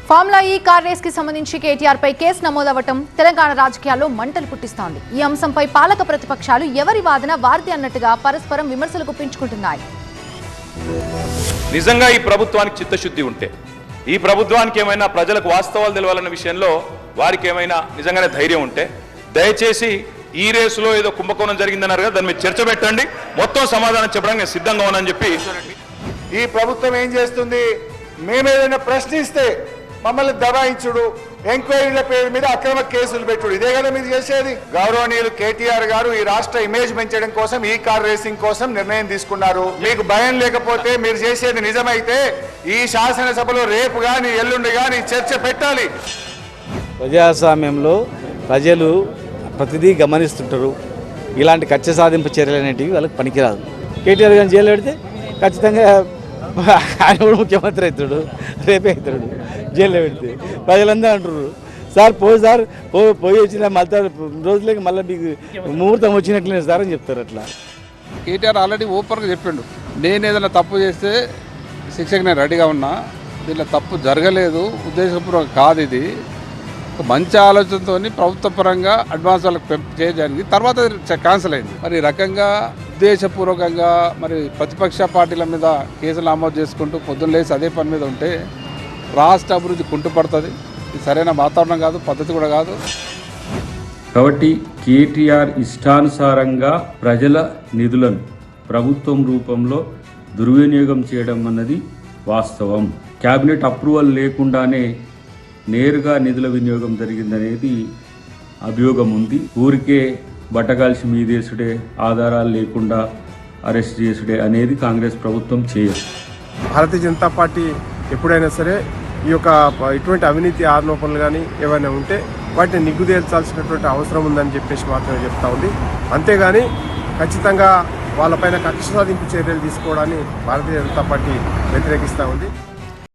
Formula ఈ car race కి సంబంధించి కేటీఆర్ పై కేసు నమోదవటం తెలంగాణ రాజకీయాల్లో మంటలు పుట్టిస్తోంది. ఈ అంశంపై పాలక ప్రతిపక్షాలు ఎవరి వాదన వారిది అన్నట్టుగా పరస్పరం విమర్శలు గుప్పించుకుంటున్నాయి. నిజంగా ఈ ప్రభుత్వానికి చిత్తశుద్ధి ఉంటే, ఈ ప్రభుత్వానికి ఏమైనా ప్రజలకు వాస్తవాలు తెలవాలన్న విషయంలో వారికి ఏమైనా నిజంగానే ధైర్యం ఉంటే దయచేసి ఈ రేసులో ఏదో కుంభకోణం జరిగిందన్నారు కదా, దాని మీద చర్చ పెట్టండి, మొత్తం సమాధానం చెప్పడానికి నేను సిద్ధంగా ఉన్నానని చెప్పి. ఈ ప్రభుత్వం ఏం చేస్తుంది? మేమేదైనా ప్రశ్నిస్తే మమ్మల్ని దబాయించుడు, ఎంక్వైరీల పేరు మీద అక్రమ కేసులు పెట్టుడు, ఇదే కదా మీరు చేసేది. గౌరవనీయులు కేటీఆర్ గారు ఈ రాష్ట్ర ఇమేజ్ పెంచడం కోసం ఈ కార్ రేసింగ్ కోసం నిర్ణయం తీసుకున్నారు. మీకు భయం లేకపోతే మీరు చేసేది నిజమైతే ఈ శాసనసభలో రేపు కానీ ఎల్లుండి కానీ చర్చ పెట్టాలి. ప్రజాస్వామ్యంలో ప్రజలు ప్రతిదీ గమనిస్తుంటారు. ఇలాంటి కక్ష సాధింపు చర్యలు అనేటివి వాళ్ళకి పనికిరాదు. కేటీఆర్ గారిని జైలు పెడితే ఖచ్చితంగా ఆయన కూడా ముఖ్యమంత్రి అవుతాడు, రేపే అవుతాడు. జైల్లో పెడితే ప్రజలందరూ అంటారు, సార్ పోయి వచ్చిన మళ్ళీ రోజులకి మళ్ళీ మీకు ముహూర్తం వచ్చినట్లే సార్ అని చెప్తారు. అట్లా కేటీఆర్ ఆల్రెడీ ఓపెన్గా చెప్పిండు, నేను ఏదైనా తప్పు చేస్తే శిక్షకు నేను రెడీగా ఉన్నా, దీంట్లో తప్పు జరగలేదు, ఉద్దేశపూర్వకం కాదు, ఇది మంచి ఆలోచనతో ప్రభుత్వ పరంగా అడ్వాన్స్ వాళ్ళకి చేయడానికి తర్వాత క్యాన్సిల్ అయింది. మరి ఈ రకంగా ఉద్దేశపూర్వకంగా మరి ప్రతిపక్ష పార్టీల మీద కేసులు నమోదు చేసుకుంటూ పొద్దున్న లేసి అదే పని మీద ఉంటే రాష్ట్ర అభివృద్ధి కుంటుపడుతుంది. ఇది సరైన వాతావరణం కాదు, పద్ధతి కూడా కాదు. కాబట్టి కేటీఆర్ ఇష్టానుసారంగా ప్రజల నిధులను ప్రభుత్వం రూపంలో దుర్వినియోగం చేయడం అన్నది వాస్తవం. క్యాబినెట్ అప్రూవల్ లేకుండానే నేరుగా నిధుల వినియోగం జరిగిందనేది అభియోగం ఉంది. ఊరికే బట్టగాల్సి మీదేసుడే, ఆధారాలు లేకుండా అరెస్ట్ చేసుడే అనేది కాంగ్రెస్ ప్రభుత్వం చేయదు. భారతీయ జనతా పార్టీ ఎప్పుడైనా సరే ఈ యొక్క ఇటువంటి అవినీతి ఆరోపణలు కానీ ఏమైనా ఉంటే వాటిని నిగ్గుదేల్చాల్సినటువంటి అవసరం ఉందని చెప్పేసి మాత్రమే చెప్తా ఉంది. అంతేగాని ఖచ్చితంగా వాళ్ళపైన కక్ష సాధింపు చర్యలు తీసుకోవడాన్ని భారతీయ జనతా పార్టీ వ్యతిరేకిస్తూ ఉంది.